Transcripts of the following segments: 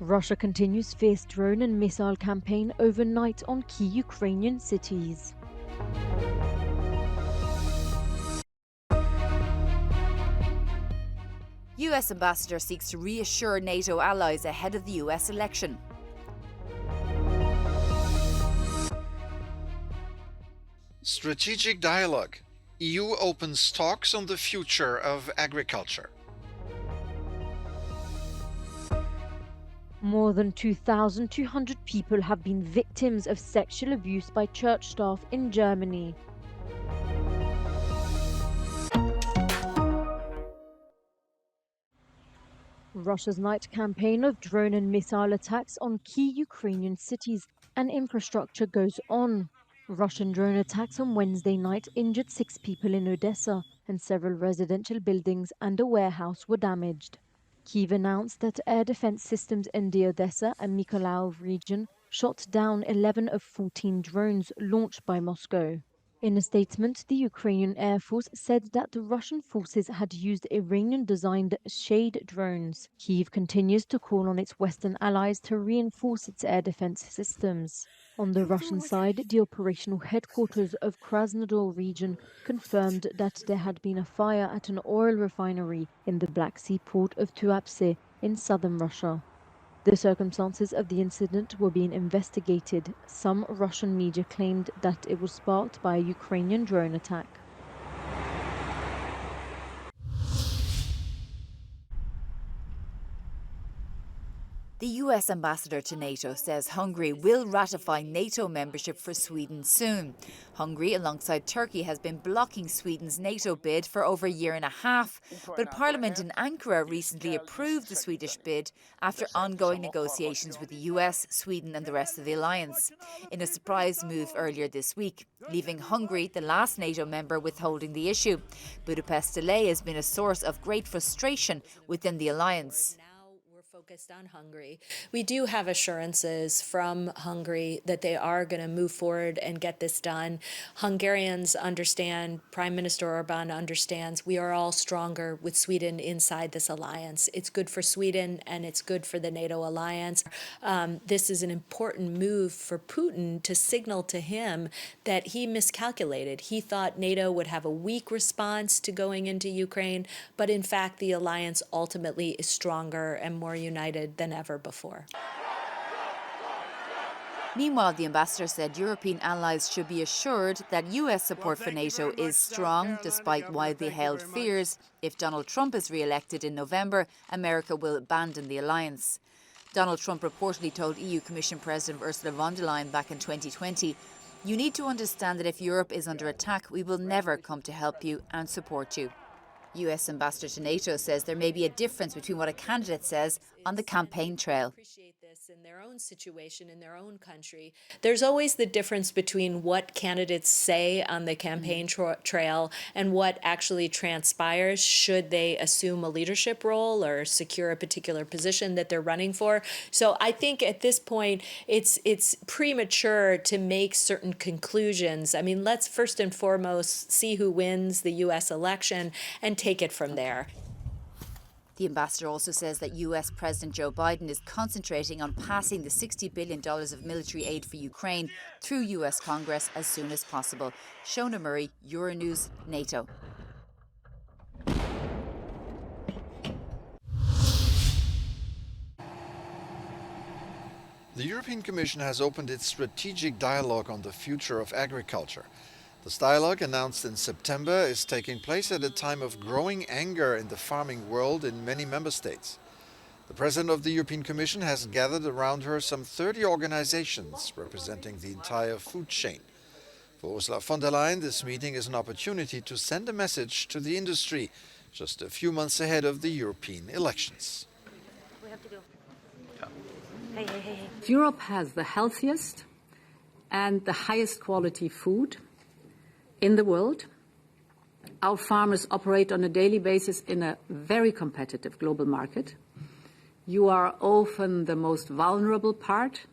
Russia continues fierce drone and missile campaign overnight on key Ukrainian cities. US ambassador seeks to reassure NATO allies ahead of the US election. Strategic dialogue. EU opens talks on the future of agriculture. More than 2,200 people have been victims of sexual abuse by church staff in Germany. Russia's night campaign of drone and missile attacks on key Ukrainian cities and infrastructure goes on. Russian drone attacks on Wednesday night injured 6 people in Odessa, and several residential buildings and a warehouse were damaged. Kyiv announced that air defense systems in the Odessa and Mykolaiv region shot down 11 of 14 drones launched by Moscow. In a statement, the Ukrainian Air Force said that the Russian forces had used Iranian-designed Shade drones. Kyiv continues to call on its Western allies to reinforce its air defense systems. On the Russian side, the operational headquarters of Krasnodar region confirmed that there had been a fire at an oil refinery in the Black Sea port of Tuapse in southern Russia. The circumstances of the incident were being investigated. Some Russian media claimed that it was sparked by a Ukrainian drone attack. The US ambassador to NATO says Hungary will ratify NATO membership for Sweden soon. Hungary, alongside Turkey, has been blocking Sweden's NATO bid for over a year and a half. But Parliament in Ankara recently approved the Swedish bid after ongoing negotiations with the US, Sweden and the rest of the alliance, in a surprise move earlier this week, leaving Hungary, the last NATO member, withholding the issue. Budapest's delay has been a source of great frustration within the alliance. Focused on Hungary. We do have assurances from Hungary that they are going to move forward and get this done. Hungarians understand, Prime Minister Orbán understands, we are all stronger with Sweden inside this alliance. It's good for Sweden and it's good for the NATO alliance. This is an important move for Putin to signal to him that he miscalculated. He thought NATO would have a weak response to going into Ukraine, but in fact the alliance ultimately is stronger and more united than ever before. Meanwhile, the ambassador said European allies should be assured that US support for NATO is strong, despite widely held fears if Donald Trump is re-elected in November, America will abandon the alliance. Donald Trump reportedly told EU Commission President Ursula von der Leyen back in 2020, "You need to understand that if Europe is under attack, we will never come to help you and support you." US ambassador to NATO says there may be a difference between what a candidate says on the campaign trail. In their own situation, in their own country. There's always the difference between what candidates say on the campaign trail and what actually transpires should they assume a leadership role or secure a particular position that they're running for. So I think at this point, it's premature to make certain conclusions. I mean, let's first and foremost see who wins the U.S. election and take it from there. The ambassador also says that US President Joe Biden is concentrating on passing the $60 billion of military aid for Ukraine through US Congress as soon as possible. Shona Murray, Euronews, NATO. The European Commission has opened its strategic dialogue on the future of agriculture. This dialogue, announced in September, is taking place at a time of growing anger in the farming world in many member states. The President of the European Commission has gathered around her some 30 organizations representing the entire food chain. For Ursula von der Leyen, this meeting is an opportunity to send a message to the industry just a few months ahead of the European elections. We have to go. Europe has the healthiest and the highest quality food in the world. Our farmers operate on a daily basis in a very competitive global market. You are often the most vulnerable part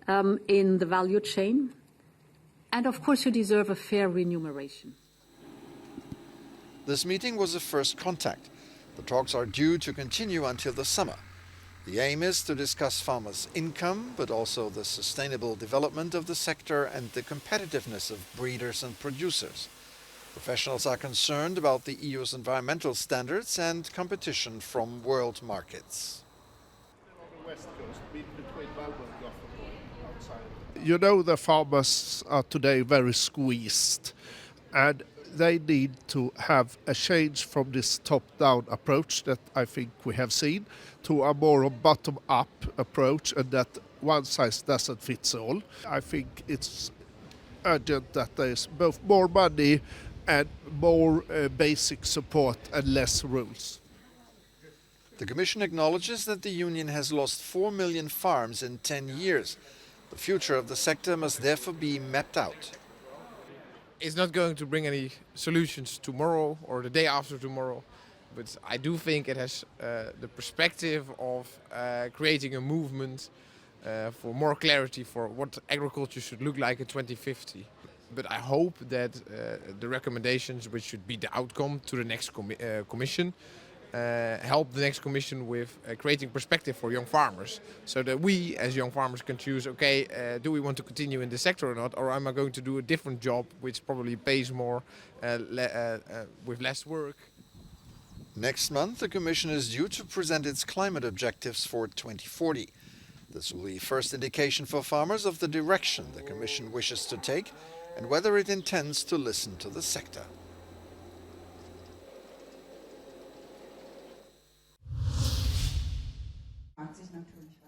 in the value chain. And of course, you deserve a fair remuneration. This meeting was a first contact. The talks are due to continue until the summer. The aim is to discuss farmers' income, but also the sustainable development of the sector and the competitiveness of breeders and producers. Professionals are concerned about the EU's environmental standards and competition from world markets. You know, the farmers are today very squeezed, and they need to have a change from this top-down approach that I think we have seen to a more bottom-up approach, and that one size doesn't fit all. I think it's urgent that there is both more money and more basic support and less rules. The Commission acknowledges that the Union has lost 4 million farms in 10 years. The future of the sector must therefore be mapped out. It's not going to bring any solutions tomorrow or the day after tomorrow, but I do think it has the perspective of creating a movement for more clarity for what agriculture should look like in 2050. But I hope that the recommendations, which should be the outcome to the next Commission, help the next Commission with creating perspective for young farmers, so that we as young farmers can choose, do we want to continue in the sector or not, or am I going to do a different job which probably pays more with less work. Next month, the Commission is due to present its climate objectives for 2040. This will be the first indication for farmers of the direction the Commission wishes to take and whether it intends to listen to the sector.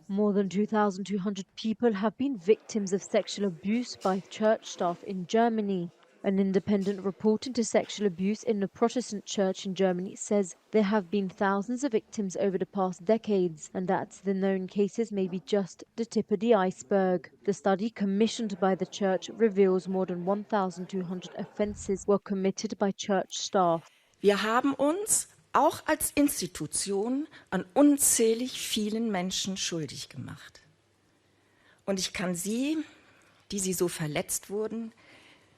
More than 2,200 people have been victims of sexual abuse by church staff in Germany. An independent report into sexual abuse in a Protestant church in Germany says there have been thousands of victims over the past decades, and that the known cases may be just the tip of the iceberg. The study commissioned by the church reveals more than 1,200 offences were committed by church staff. Wir haben uns auch als Institution an unzählig vielen Menschen schuldig gemacht. Und ich kann Sie, die Sie so verletzt wurden,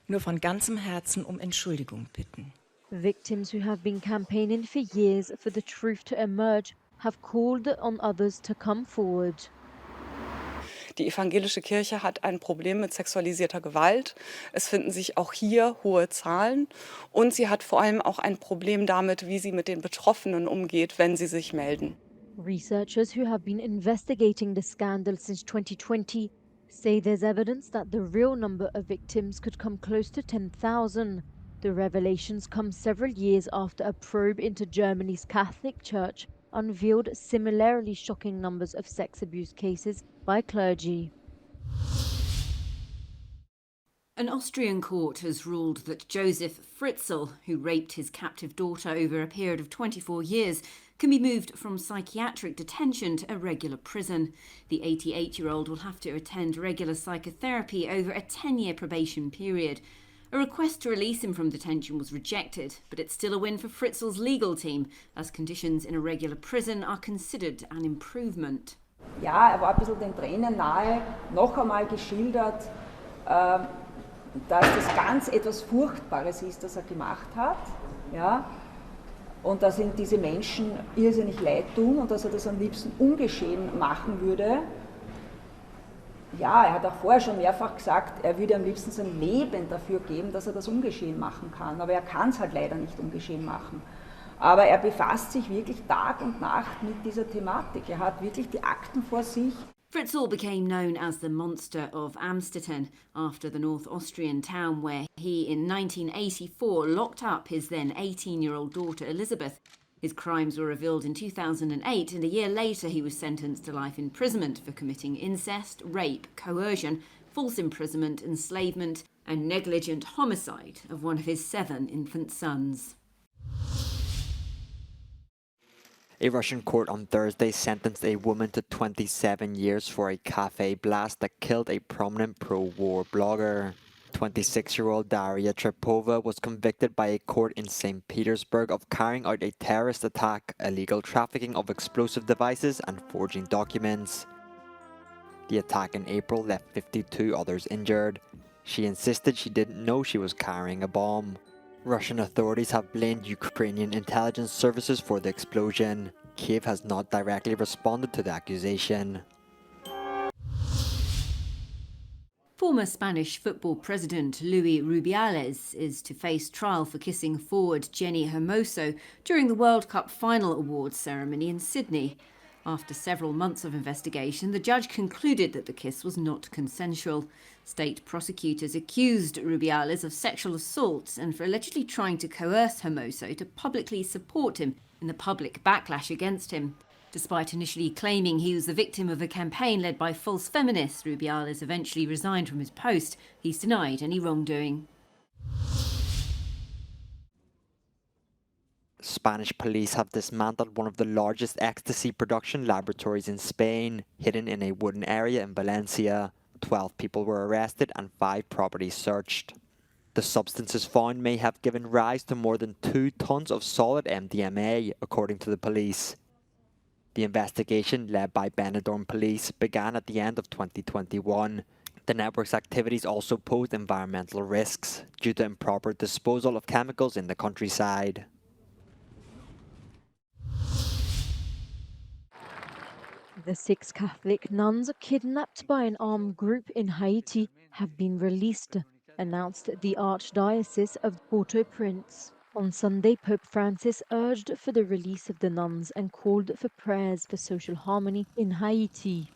nur von ganzem Herzen um Entschuldigung bitten. Victims who have been campaigning for years for the truth to emerge have called on others to come forward. Die evangelische Kirche hat ein Problem mit sexualisierter Gewalt. Es finden sich auch hier hohe Zahlen. Und sie hat vor allem auch ein Problem damit, wie sie mit den Betroffenen umgeht, wenn sie sich melden. Researchers who have been investigating the scandal since 2020 say there's evidence that the real number of victims could come close to 10,000. The revelations come several years after a probe into Germany's Catholic Church unveiled similarly shocking numbers of sex abuse cases by clergy. An Austrian court has ruled that Josef Fritzl, who raped his captive daughter over a period of 24 years, can be moved from psychiatric detention to a regular prison. The 88-year-old will have to attend regular psychotherapy over a 10-year probation period. A request to release him from detention was rejected, but it's still a win for Fritzl's legal team, as conditions in a regular prison are considered an improvement. Ja, war ein bisschen den Tränen nahe, noch einmal geschildert, dass das ganz etwas Furchtbares ist, das gemacht hat. Ja? Und dass ihm diese Menschen irrsinnig leid tun und dass das am liebsten ungeschehen machen würde. Ja, hat auch vorher schon mehrfach gesagt, würde am liebsten sein Leben dafür geben, dass das ungeschehen machen kann. Aber kann es halt leider nicht ungeschehen machen. Aber befasst sich wirklich Tag und Nacht mit dieser Thematik. Hat wirklich die Akten vor sich. Fritzl became known as the Monster of Amstetten after the North Austrian town where he, in 1984, locked up his then 18-year-old daughter Elizabeth. His crimes were revealed in 2008, and a year later he was sentenced to life imprisonment for committing incest, rape, coercion, false imprisonment, enslavement, and negligent homicide of one of his 7 infant sons. A Russian court on Thursday sentenced a woman to 27 years for a cafe blast that killed a prominent pro-war blogger. 26-year-old Daria Trova was convicted by a court in St. Petersburg of carrying out a terrorist attack, illegal trafficking of explosive devices, and forging documents. The attack in April left 52 others injured. She insisted she didn't know she was carrying a bomb. Russian authorities have blamed Ukrainian intelligence services for the explosion. Kiev has not directly responded to the accusation. Former Spanish football president Luis Rubiales is to face trial for kissing forward Jenny Hermoso during the World Cup final awards ceremony in Sydney. After several months of investigation, the judge concluded that the kiss was not consensual. State prosecutors accused Rubiales of sexual assault and for allegedly trying to coerce Hermoso to publicly support him in the public backlash against him. Despite initially claiming he was the victim of a campaign led by false feminists, Rubiales eventually resigned from his post. He's denied any wrongdoing. Spanish police have dismantled one of the largest ecstasy production laboratories in Spain, hidden in a wooden area in Valencia. 12 people were arrested and 5 properties searched. The substances found may have given rise to more than 2 tons of solid MDMA, according to the police. The investigation, led by Benidorm police, began at the end of 2021. The network's activities also posed environmental risks due to improper disposal of chemicals in the countryside. The 6 Catholic nuns kidnapped by an armed group in Haiti have been released, announced the Archdiocese of Port-au-Prince. On Sunday, Pope Francis urged for the release of the nuns and called for prayers for social harmony in Haiti.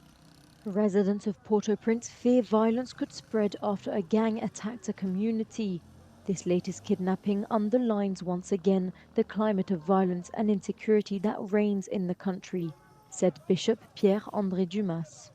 Residents of Port-au-Prince fear violence could spread after a gang attacked a community. This latest kidnapping underlines once again the climate of violence and insecurity that reigns in the country, said Bishop Pierre-André Dumas.